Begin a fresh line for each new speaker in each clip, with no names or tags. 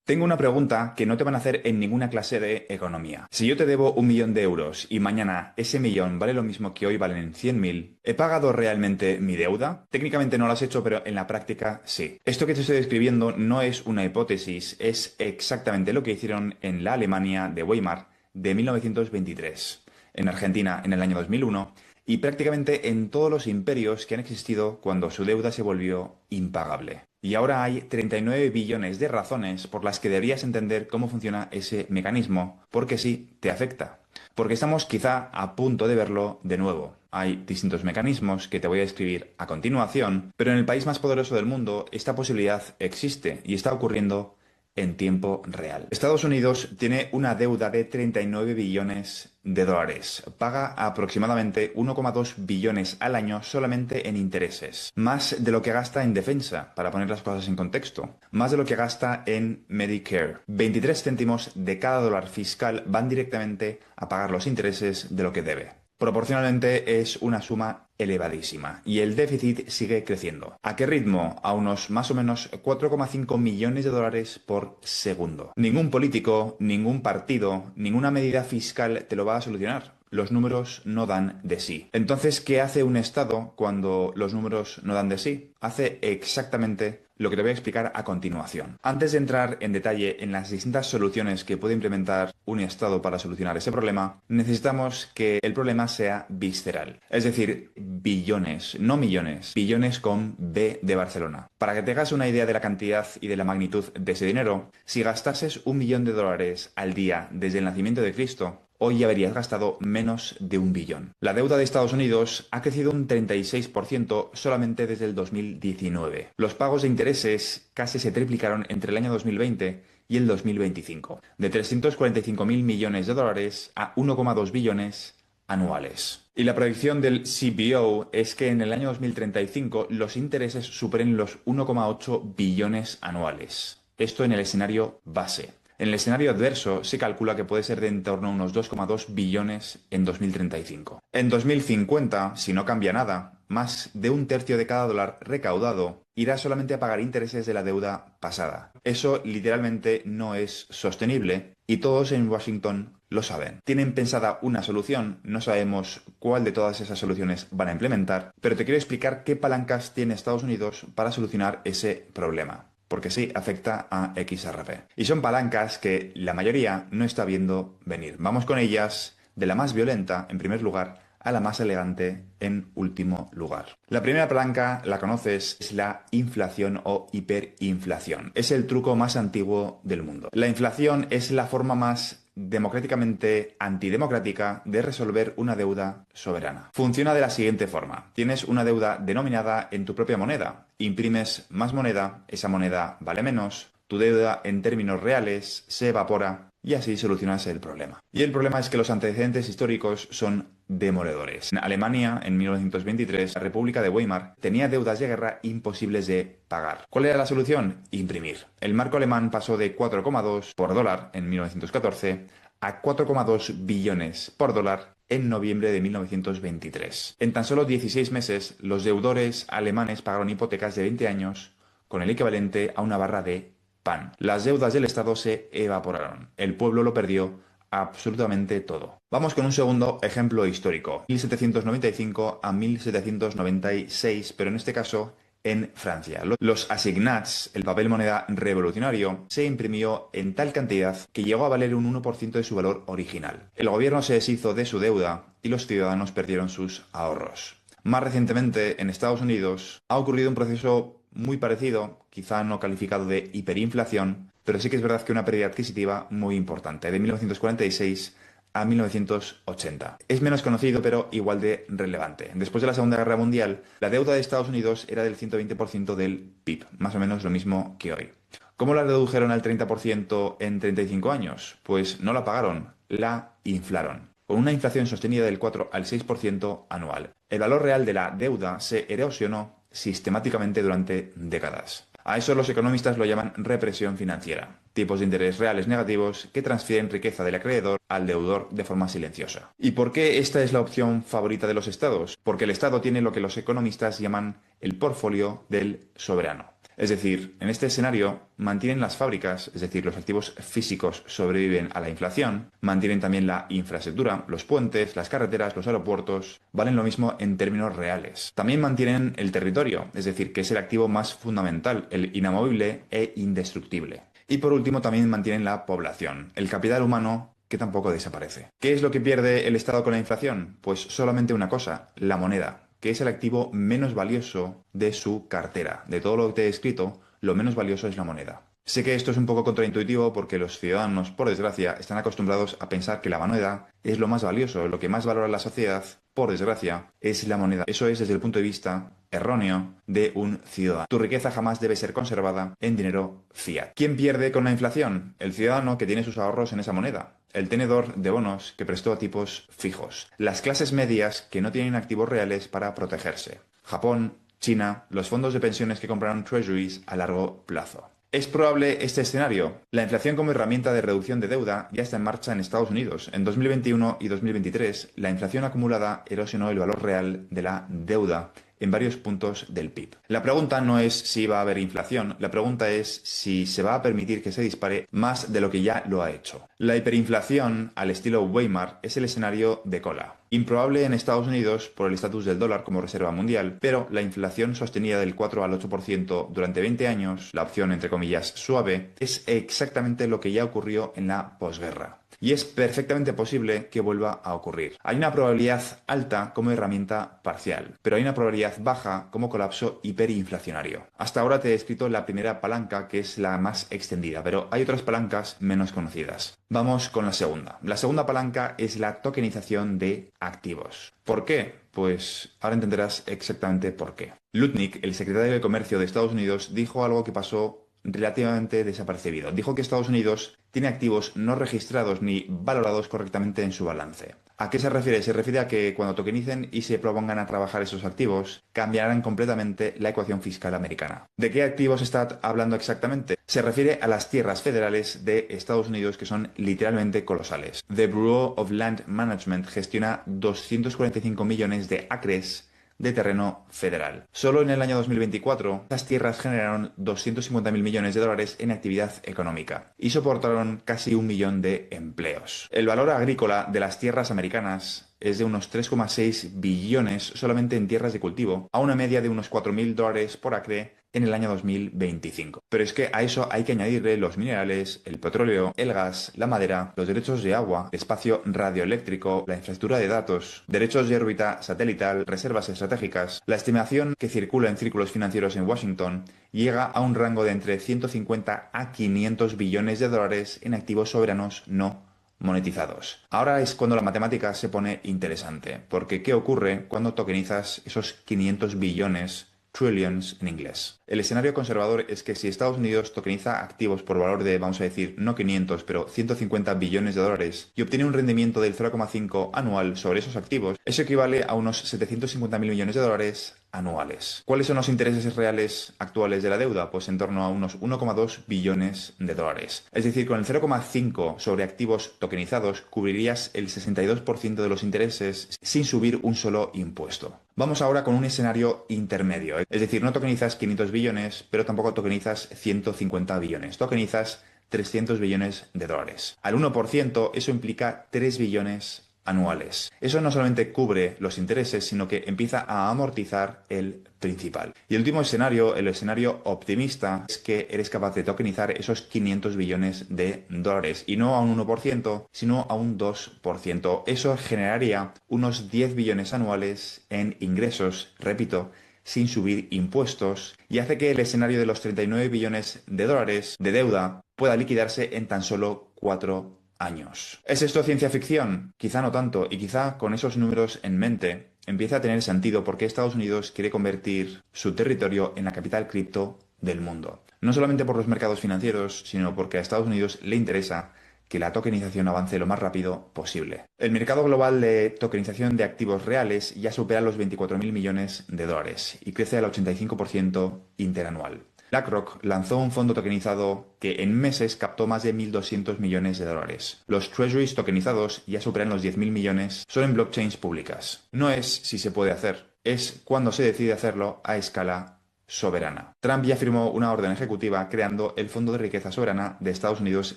Tengo una pregunta que no te van a hacer en ninguna clase de economía. Si yo te debo 1 millón de euros y mañana ese millón vale lo mismo que hoy valen 100.000, ¿he pagado realmente mi deuda? Técnicamente no lo has hecho, pero en la práctica sí. Esto que te estoy describiendo no es una hipótesis, es exactamente lo que hicieron en la Alemania de Weimar de 1923, en Argentina en el año 2001 y prácticamente en todos los imperios que han existido cuando su deuda se volvió impagable. Y ahora hay 39 billones de razones por las que deberías entender cómo funciona ese mecanismo, porque sí, te afecta. Porque estamos quizá a punto de verlo de nuevo. Hay distintos mecanismos que te voy a describir a continuación, pero en el país más poderoso del mundo esta posibilidad existe y está ocurriendo en tiempo real. Estados Unidos tiene una deuda de 39 billones de dólares. Paga aproximadamente 1,2 billones al año solamente en intereses. Más de lo que gasta en defensa, para poner las cosas en contexto. Más de lo que gasta en Medicare. 23 céntimos de cada dólar fiscal van directamente a pagar los intereses de lo que debe. Proporcionalmente es una suma elevadísima y el déficit sigue creciendo. ¿A qué ritmo? A unos más o menos 4,5 millones de dólares por segundo. Ningún político, ningún partido, ninguna medida fiscal te lo va a solucionar. Los números no dan de sí. Entonces, ¿qué hace un Estado cuando los números no dan de sí? Hace exactamente lo que te voy a explicar a continuación. Antes de entrar en detalle en las distintas soluciones que puede implementar un Estado para solucionar ese problema, necesitamos que el problema sea visceral. Es decir, billones, no millones, billones con B de Barcelona. Para que te hagas una idea de la cantidad y de la magnitud de ese dinero, si gastases 1 millón de dólares al día desde el nacimiento de Cristo, hoy ya habrías gastado menos de 1 billón. La deuda de Estados Unidos ha crecido un 36% solamente desde el 2019. Los pagos de intereses casi se triplicaron entre el año 2020 y el 2025, de 345.000 millones de dólares a 1,2 billones anuales. Y la proyección del CBO es que en el año 2035 los intereses superen los 1,8 billones anuales. Esto en el escenario base. En el escenario adverso se calcula que puede ser de en torno a unos 2,2 billones en 2035. En 2050, si no cambia nada, más de un tercio de cada dólar recaudado irá solamente a pagar intereses de la deuda pasada. Eso literalmente no es sostenible y todos en Washington lo saben. Tienen pensada una solución, no sabemos cuál de todas esas soluciones van a implementar, pero te quiero explicar qué palancas tiene Estados Unidos para solucionar ese problema. Porque sí, afecta a XRP. Y son palancas que la mayoría no está viendo venir. Vamos con ellas de la más violenta, en primer lugar, a la más elegante, en último lugar. La primera palanca, la conoces, es la inflación o hiperinflación. Es el truco más antiguo del mundo. La inflación es la forma más democráticamente antidemocrática de resolver una deuda soberana. Funciona de la siguiente forma. Tienes una deuda denominada en tu propia moneda. Imprimes más moneda, esa moneda vale menos, tu deuda en términos reales se evapora y así solucionas el problema. Y el problema es que los antecedentes históricos son demoledores. En Alemania, en 1923, la República de Weimar tenía deudas de guerra imposibles de pagar. ¿Cuál era la solución? Imprimir. El marco alemán pasó de 4,2 por dólar en 1914 a 4,2 billones por dólar en noviembre de 1923. En tan solo 16 meses, los deudores alemanes pagaron hipotecas de 20 años con el equivalente a una barra de pan. Las deudas del Estado se evaporaron. El pueblo lo perdió absolutamente todo. Vamos con un segundo ejemplo histórico. 1795 a 1796, pero en este caso en Francia. Los assignats, el papel moneda revolucionario, se imprimió en tal cantidad que llegó a valer un 1% de su valor original. El gobierno se deshizo de su deuda y los ciudadanos perdieron sus ahorros. Más recientemente, en Estados Unidos, ha ocurrido un proceso muy parecido, quizá no calificado de hiperinflación, pero sí que es verdad que una pérdida adquisitiva muy importante, de 1946 a 1980. Es menos conocido, pero igual de relevante. Después de la Segunda Guerra Mundial, la deuda de Estados Unidos era del 120% del PIB, más o menos lo mismo que hoy. ¿Cómo la redujeron al 30% en 35 años? Pues no la pagaron, la inflaron, con una inflación sostenida del 4 al 6% anual. El valor real de la deuda se erosionó sistemáticamente durante décadas. A eso los economistas lo llaman represión financiera, tipos de interés reales negativos que transfieren riqueza del acreedor al deudor de forma silenciosa. ¿Y por qué esta es la opción favorita de los estados? Porque el estado tiene lo que los economistas llaman el portfolio del soberano. Es decir, en este escenario mantienen las fábricas, es decir, los activos físicos sobreviven a la inflación, mantienen también la infraestructura, los puentes, las carreteras, los aeropuertos, valen lo mismo en términos reales. También mantienen el territorio, es decir, que es el activo más fundamental, el inamovible e indestructible. Y por último también mantienen la población, el capital humano que tampoco desaparece. ¿Qué es lo que pierde el Estado con la inflación? Pues solamente una cosa, la moneda, que es el activo menos valioso de su cartera. De todo lo que te he escrito, lo menos valioso es la moneda. Sé que esto es un poco contraintuitivo porque los ciudadanos, por desgracia, están acostumbrados a pensar que la moneda es lo más valioso, lo que más valora la sociedad, por desgracia, es la moneda. Eso es desde el punto de vista erróneo de un ciudadano. Tu riqueza jamás debe ser conservada en dinero fiat. ¿Quién pierde con la inflación? El ciudadano que tiene sus ahorros en esa moneda. El tenedor de bonos que prestó a tipos fijos. Las clases medias que no tienen activos reales para protegerse. Japón, China, los fondos de pensiones que compraron treasuries a largo plazo. ¿Es probable este escenario? La inflación como herramienta de reducción de deuda ya está en marcha en Estados Unidos. En 2021 y 2023, la inflación acumulada erosionó el valor real de la deuda en varios puntos del PIB. La pregunta no es si va a haber inflación, la pregunta es si se va a permitir que se dispare más de lo que ya lo ha hecho. La hiperinflación, al estilo Weimar, es el escenario de cola. Improbable en Estados Unidos por el estatus del dólar como reserva mundial, pero la inflación sostenida del 4 al 8% durante 20 años, la opción entre comillas suave, es exactamente lo que ya ocurrió en la posguerra. Y es perfectamente posible que vuelva a ocurrir. Hay una probabilidad alta como herramienta parcial, pero hay una probabilidad baja como colapso hiperinflacionario. Hasta ahora te he escrito la primera palanca, que es la más extendida, pero hay otras palancas menos conocidas. Vamos con la segunda. La segunda palanca es la tokenización de activos. ¿Por qué? Pues ahora entenderás exactamente por qué. Lutnick, el secretario de Comercio de Estados Unidos, dijo algo que pasó relativamente desapercibido. Dijo que Estados Unidos tiene activos no registrados ni valorados correctamente en su balance. ¿A qué se refiere? Se refiere a que cuando tokenicen y se propongan a trabajar esos activos, cambiarán completamente la ecuación fiscal americana. ¿De qué activos está hablando exactamente? Se refiere a las tierras federales de Estados Unidos, que son literalmente colosales. The Bureau of Land Management gestiona 245 millones de acres de terreno federal. Solo en el año 2024, estas tierras generaron 250.000 millones de dólares en actividad económica y soportaron casi 1 millón de empleos. El valor agrícola de las tierras americanas es de unos 3,6 billones solamente en tierras de cultivo, a una media de unos 4.000 dólares por acre en el año 2025. Pero es que a eso hay que añadirle los minerales, el petróleo, el gas, la madera, los derechos de agua, espacio radioeléctrico, la infraestructura de datos, derechos de órbita satelital, reservas estratégicas. La estimación que circula en círculos financieros en Washington llega a un rango de entre 150 a 500 billones de dólares en activos soberanos no monetizados. Ahora es cuando la matemática se pone interesante, porque ¿qué ocurre cuando tokenizas esos 500 billones? Trillions en inglés. El escenario conservador es que si Estados Unidos tokeniza activos por valor de, vamos a decir, no 500, pero 150 billones de dólares y obtiene un rendimiento del 0,5 anual sobre esos activos, eso equivale a unos 750.000 millones de dólares anuales. ¿Cuáles son los intereses reales actuales de la deuda? Pues en torno a unos 1,2 billones de dólares. Es decir, con el 0,5 sobre activos tokenizados cubrirías el 62% de los intereses sin subir un solo impuesto. Vamos ahora con un escenario intermedio. Es decir, no tokenizas 500 billones, pero tampoco tokenizas 150 billones. Tokenizas 300 billones de dólares. Al 1% eso implica 3 billones anuales. Eso no solamente cubre los intereses, sino que empieza a amortizar el principal. Y el último escenario, el escenario optimista, es que eres capaz de tokenizar esos 500 billones de dólares. Y no a un 1%, sino a un 2%. Eso generaría unos 10 billones anuales en ingresos, repito, sin subir impuestos, y hace que el escenario de los 39 billones de dólares de deuda pueda liquidarse en tan solo 4 años. ¿Es esto ciencia ficción? Quizá no tanto, y quizá con esos números en mente empieza a tener sentido por qué Estados Unidos quiere convertir su territorio en la capital cripto del mundo. No solamente por los mercados financieros, sino porque a Estados Unidos le interesa que la tokenización avance lo más rápido posible. El mercado global de tokenización de activos reales ya supera los 24.000 millones de dólares y crece al 85% interanual. BlackRock lanzó un fondo tokenizado que en meses captó más de 1.200 millones de dólares. Los treasuries tokenizados ya superan los 10.000 millones solo en blockchains públicas. No es si se puede hacer, es cuando se decide hacerlo a escala soberana. Trump ya firmó una orden ejecutiva creando el Fondo de Riqueza Soberana de Estados Unidos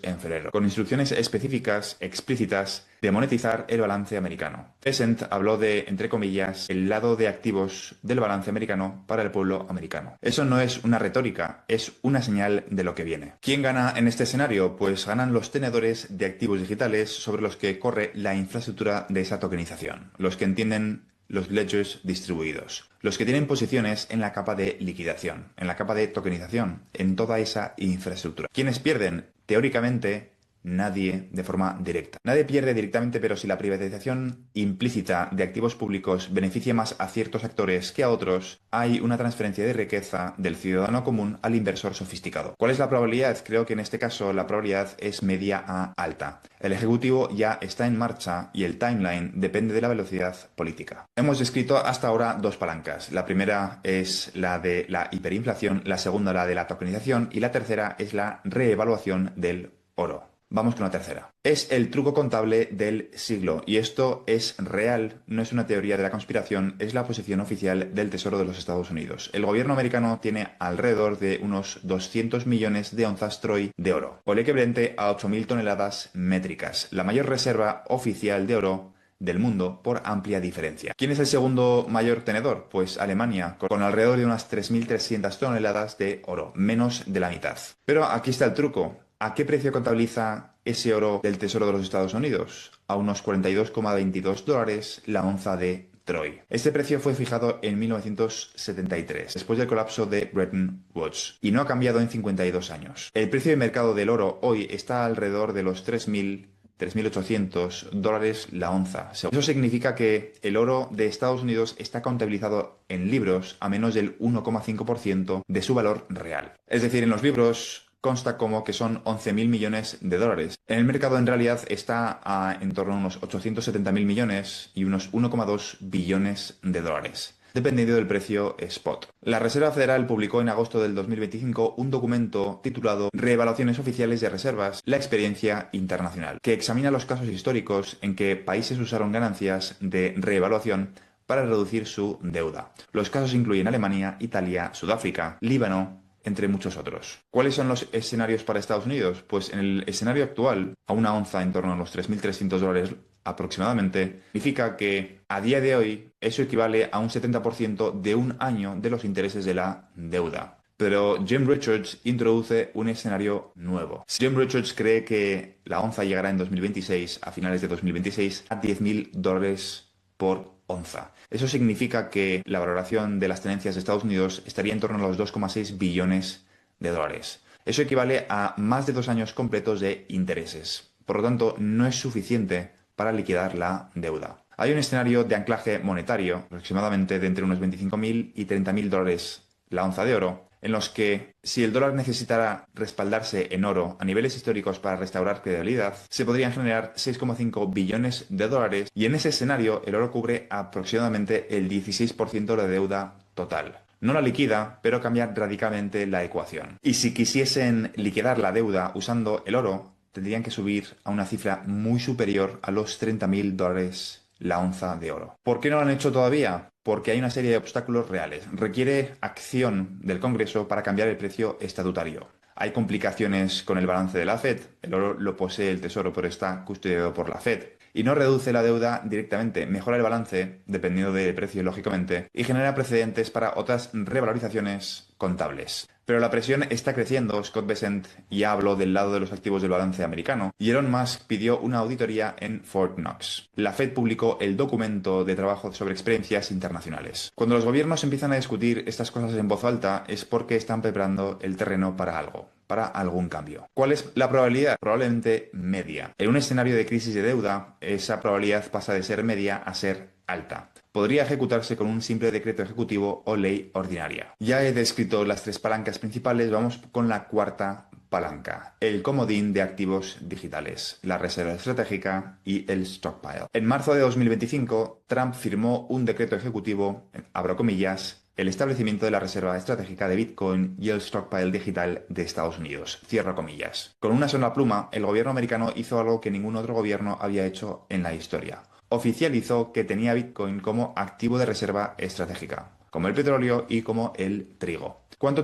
en febrero, con instrucciones específicas, explícitas, de monetizar el balance americano. Bessent habló de, entre comillas, el lado de activos del balance americano para el pueblo americano. Eso no es una retórica, es una señal de lo que viene. ¿Quién gana en este escenario? Pues ganan los tenedores de activos digitales sobre los que corre la infraestructura de esa tokenización, los que entienden los ledgers distribuidos, los que tienen posiciones en la capa de liquidación, en la capa de tokenización, en toda esa infraestructura. ¿Quiénes pierden? Teóricamente, nadie de forma directa. Nadie pierde directamente, pero si la privatización implícita de activos públicos beneficia más a ciertos actores que a otros, hay una transferencia de riqueza del ciudadano común al inversor sofisticado. ¿Cuál es la probabilidad? Creo que en este caso la probabilidad es media a alta. El ejecutivo ya está en marcha y el timeline depende de la velocidad política. Hemos descrito hasta ahora dos palancas. La primera es la de la hiperinflación, la segunda la de la tokenización y la tercera es la reevaluación del oro. Vamos con la tercera. Es el truco contable del siglo y esto es real, no es una teoría de la conspiración, es la posición oficial del Tesoro de los Estados Unidos. El gobierno americano tiene alrededor de unos 200 millones de onzas Troy de oro, o el equivalente a 8.000 toneladas métricas, la mayor reserva oficial de oro del mundo por amplia diferencia. ¿Quién es el segundo mayor tenedor? Pues Alemania, con alrededor de unas 3.300 toneladas de oro, menos de la mitad. Pero aquí está el truco. ¿A qué precio contabiliza ese oro del Tesoro de los Estados Unidos? A unos 42,22 dólares la onza de Troy. Este precio fue fijado en 1973, después del colapso de Bretton Woods, y no ha cambiado en 52 años. El precio de mercado del oro hoy está alrededor de los 3.800 dólares la onza. Eso significa que el oro de Estados Unidos está contabilizado en libros a menos del 1,5% de su valor real. Es decir, en los libros consta como que son 11.000 millones de dólares. En el mercado en realidad está en torno a unos 870.000 millones y unos 1,2 billones de dólares, dependiendo del precio spot. La Reserva Federal publicó en agosto del 2025 un documento titulado Reevaluaciones oficiales de reservas, la experiencia internacional, que examina los casos históricos en que países usaron ganancias de reevaluación para reducir su deuda. Los casos incluyen Alemania, Italia, Sudáfrica, Líbano, entre muchos otros. ¿Cuáles son los escenarios para Estados Unidos? Pues en el escenario actual, a una onza en torno a los 3.300 dólares aproximadamente, significa que a día de hoy eso equivale a un 70% de un año de los intereses de la deuda. Pero Jim Richards introduce un escenario nuevo. Jim Richards cree que la onza llegará en 2026, a finales de 2026, a 10.000 dólares por onza. Eso significa que la valoración de las tenencias de Estados Unidos estaría en torno a los 2,6 billones de dólares. Eso equivale a más de 2 años completos de intereses. Por lo tanto, no es suficiente para liquidar la deuda. Hay un escenario de anclaje monetario, aproximadamente de entre unos 25.000 y 30.000 dólares la onza de oro, en los que, si el dólar necesitara respaldarse en oro a niveles históricos para restaurar credibilidad, se podrían generar 6,5 billones de dólares y en ese escenario el oro cubre aproximadamente el 16% de la deuda total. No la liquida, pero cambia radicalmente la ecuación. Y si quisiesen liquidar la deuda usando el oro, tendrían que subir a una cifra muy superior a los 30.000 dólares la onza de oro. ¿Por qué no lo han hecho todavía? Porque hay una serie de obstáculos reales. Requiere acción del Congreso para cambiar el precio estatutario. Hay complicaciones con el balance de la Fed. El oro lo posee el Tesoro, pero está custodiado por la Fed. Y no reduce la deuda directamente, mejora el balance, dependiendo del precio, lógicamente, y genera precedentes para otras revalorizaciones contables. Pero la presión está creciendo. Scott Bessent ya habló del lado de los activos del balance americano y Elon Musk pidió una auditoría en Fort Knox. La Fed publicó el documento de trabajo sobre experiencias internacionales. Cuando los gobiernos empiezan a discutir estas cosas en voz alta es porque están preparando el terreno para algo, para algún cambio. ¿Cuál es la probabilidad? Probablemente media. En un escenario de crisis de deuda, esa probabilidad pasa de ser media a ser alta. Podría ejecutarse con un simple decreto ejecutivo o ley ordinaria. Ya he descrito las tres palancas principales, vamos con la cuarta palanca, el comodín de activos digitales, la reserva estratégica y el stockpile. En marzo de 2025, Trump firmó un decreto ejecutivo, abro comillas, el establecimiento de la reserva estratégica de Bitcoin y el stockpile digital de Estados Unidos. Cierro comillas. Con una sola pluma, el gobierno americano hizo algo que ningún otro gobierno había hecho en la historia. Oficializó que tenía Bitcoin como activo de reserva estratégica. como el petróleo y como el trigo. ¿Cuánto